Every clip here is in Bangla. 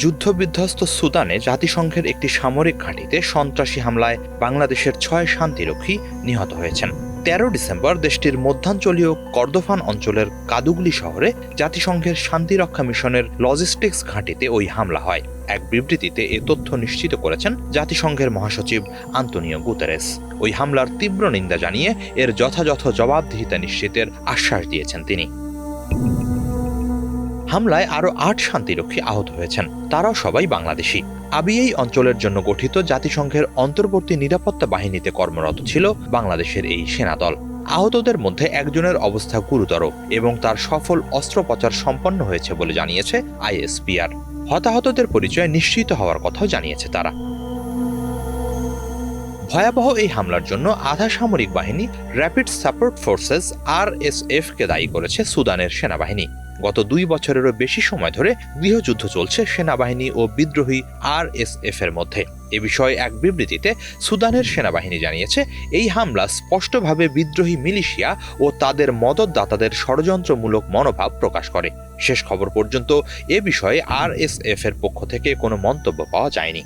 যুদ্ধবিধ্বস্ত সুদানে জাতিসংঘের একটি সামরিক ঘাঁটিতে সন্ত্রাসী হামলায় বাংলাদেশের ৬ শান্তিরক্ষী নিহত হয়েছেন। ১৩ ডিসেম্বর দেশটির মধ্যাঞ্চলীয় কর্দোফান অঞ্চলের কাদুগলি শহরে জাতিসংঘের শান্তিরক্ষা মিশনের লজিস্টিক্স ঘাঁটিতে ওই হামলা হয়। এক বিবৃতিতে এ তথ্য নিশ্চিত করেছেন জাতিসংঘের মহাসচিব আন্তোনিও গুতেরেস। ওই হামলার তীব্র নিন্দা জানিয়ে এর যথাযথ জবাবদিহিতা নিশ্চিতের আশ্বাস দিয়েছেন তিনি। হামলায় আরও ৮ শান্তিরক্ষী আহত হয়েছেন, তারাও সবাই বাংলাদেশি। আবিএই অঞ্চলের জন্য গঠিত জাতিসংঘের অন্তর্বর্তী নিরাপত্তা বাহিনীতে কর্মরত ছিল বাংলাদেশের এই সেনাদল। আহতদের মধ্যে একজনের অবস্থা গুরুতর এবং তার সফল অস্ত্রোপচার সম্পন্ন হয়েছে বলে জানিয়েছে আইএসপিআর। হতাহতদের পরিচয় নিশ্চিত হওয়ার কথাও জানিয়েছে তারা। ভয়াবহ এই হামলার জন্য আধা সামরিক বাহিনী র্যাপিড সাপোর্ট ফোর্সেস RSF কে দায়ী করেছে সুদানের সেনাবাহিনী। গত 2 বছরেরও বেশি সময় ধরে গৃহযুদ্ধ চলছে সেনাবাহিনী ও বিদ্রোহী RSF এর মধ্যে। এ বিষয়ে এক বিবৃতিতে সুদানের সেনাবাহিনী জানিয়েছে, এই হামলা স্পষ্টভাবে বিদ্রোহী মিলিশিয়া ও তাদের মদতদাতাদের ষড়যন্ত্রমূলক মনোভাব প্রকাশ করে। শেষ খবর পর্যন্ত এ বিষয়ে RSF এর পক্ষ থেকে কোনো মন্তব্য পাওয়া যায়নি।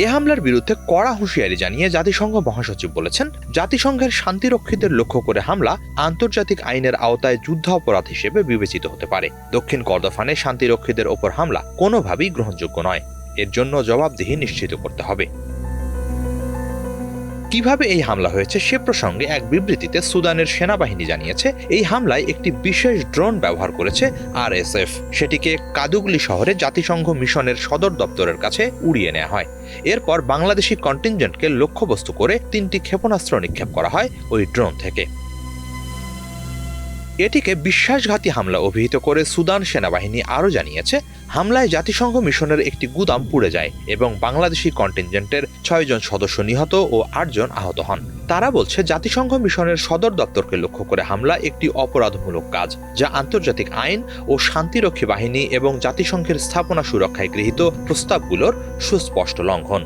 এ হামলার বিরুদ্ধে কড়া হুঁশিয়ারি জানিয়ে জাতিসংঘ মহাসচিব বলেছেন, জাতিসংঘের শান্তিরক্ষীদের লক্ষ্য করে হামলা আন্তর্জাতিক আইনের আওতায় যুদ্ধাপরাধ হিসেবে বিবেচিত হতে পারে। দক্ষিণ কর্দোফানে শান্তিরক্ষীদের ওপর হামলা কোনোভাবেই গ্রহণযোগ্য নয়। এর জন্য জবাবদিহি নিশ্চিত করতে হবে। কিভাবে এই হামলা হয়েছে সে প্রসঙ্গে এক বিবৃতিতে সুদানের সেনাবাহিনী জানিয়েছে, এই হামলায় একটি বিশেষ ড্রোন ব্যবহার করেছে RSF। সেটিকে কাদুগলি শহরে জাতিসংঘ মিশনের সদর দপ্তরের কাছে উড়িয়ে নেওয়া হয়। এরপর বাংলাদেশি কন্টিনজেন্টকে লক্ষ্যবস্তু করে 3টি ক্ষেপণাস্ত্র নিক্ষেপ করা হয় ওই ড্রোন থেকে। এটিকে বিশ্বাসঘাতী হামলা অভিহিত করে সুদান সেনাবাহিনী আরও জানিয়েছে, হামলায় জাতিসংঘ মিশনের একটি গুদাম পুড়ে যায় এবং বাংলাদেশি কন্টিনজেন্টের 6 জন সদস্য নিহত ও 8 জন আহত হন। তারা বলছে, জাতিসংঘ মিশনের সদর দপ্তরকে লক্ষ্য করে হামলা একটি অপরাধমূলক কাজ, যা আন্তর্জাতিক আইন ও শান্তিরক্ষী বাহিনী এবং জাতিসংঘের স্থাপনা সুরক্ষায় গৃহীত প্রস্তাবগুলোর সুস্পষ্ট লঙ্ঘন।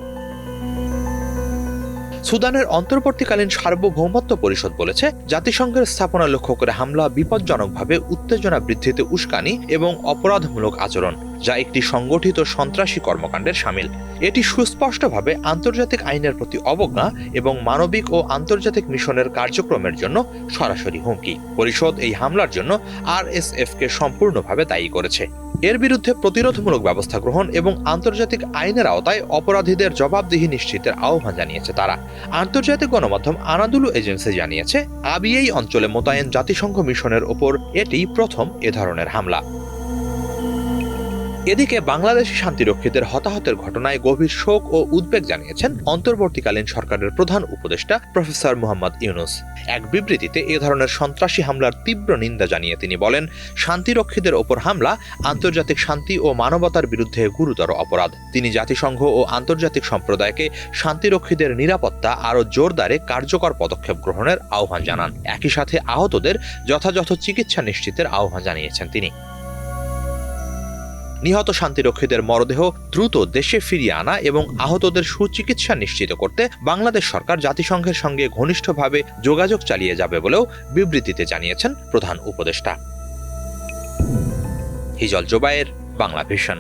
সুদানের অন্তর্বর্তীকালীন সার্বভৌমত্ব পরিষদ বলেছে, জাতিসংঘের স্থাপনা লক্ষ্য করে হামলা বিপজ্জনকভাবে উত্তেজনা বৃদ্ধিতে উস্কানি এবং অপরাধমূলক আচরণ, যা একটি সংগঠিত সন্ত্রাসী কর্মকাণ্ডের শামিল। এটি সুস্পষ্টভাবে আন্তর্জাতিক আইনের প্রতি অবজ্ঞা এবং মানবিক ও আন্তর্জাতিক মিশনের কার্যক্রমের জন্য সরাসরি হুমকি। পরিষদ এই হামলার জন্য RSF কে সম্পূর্ণভাবে দায়ী করেছে। এর বিরুদ্ধে প্রতিরোধমূলক ব্যবস্থা গ্রহণ এবং আন্তর্জাতিক আইনের আওতায় অপরাধীদের জবাবদিহি নিশ্চিতের আহ্বান জানিয়েছে তারা। আন্তর্জাতিক গণমাধ্যম আনাদুলু এজেন্সি জানিয়েছে, আবিএই অঞ্চলে মোতায়েন জাতিসংঘ মিশনের ওপর এটিই প্রথম এ ধরনের হামলা। এদিকে বাংলাদেশি শান্তিরক্ষীদের হতাহতের ঘটনায় গভীর শোক ও উদ্বেগ জানিয়েছেন অন্তর্বর্তীকালীন সরকারের প্রধান উপদেষ্টা প্রফেসর মোহাম্মদ ইউনুস। এক বিবৃতিতে এ ধরনের সন্ত্রাসী হামলার তীব্র নিন্দা জানিয়ে তিনি বলেন, শান্তিরক্ষীদের ওপর হামলা আন্তর্জাতিক শান্তি ও মানবতার বিরুদ্ধে গুরুতর অপরাধ। তিনি জাতিসংঘ ও আন্তর্জাতিক সম্প্রদায়কে শান্তিরক্ষীদের নিরাপত্তা আরও জোরদারে কার্যকর পদক্ষেপ গ্রহণের আহ্বান জানান। একই সাথে আহতদের যথাযথ চিকিৎসা নিশ্চিতের আহ্বান জানিয়েছেন তিনি। নিহত শান্তিরক্ষীদের মরদেহ দ্রুত দেশে ফিরিয়ে আনা এবং আহতদের সুচিকিৎসা নিশ্চিত করতে বাংলাদেশ সরকার জাতিসংঘের সঙ্গে ঘনিষ্ঠভাবে যোগাযোগ চালিয়ে যাবে বলেও বিবৃতিতে জানিয়েছেন প্রধান উপদেষ্টা। হিজল জোবায়ের, বাংলা ভিশন।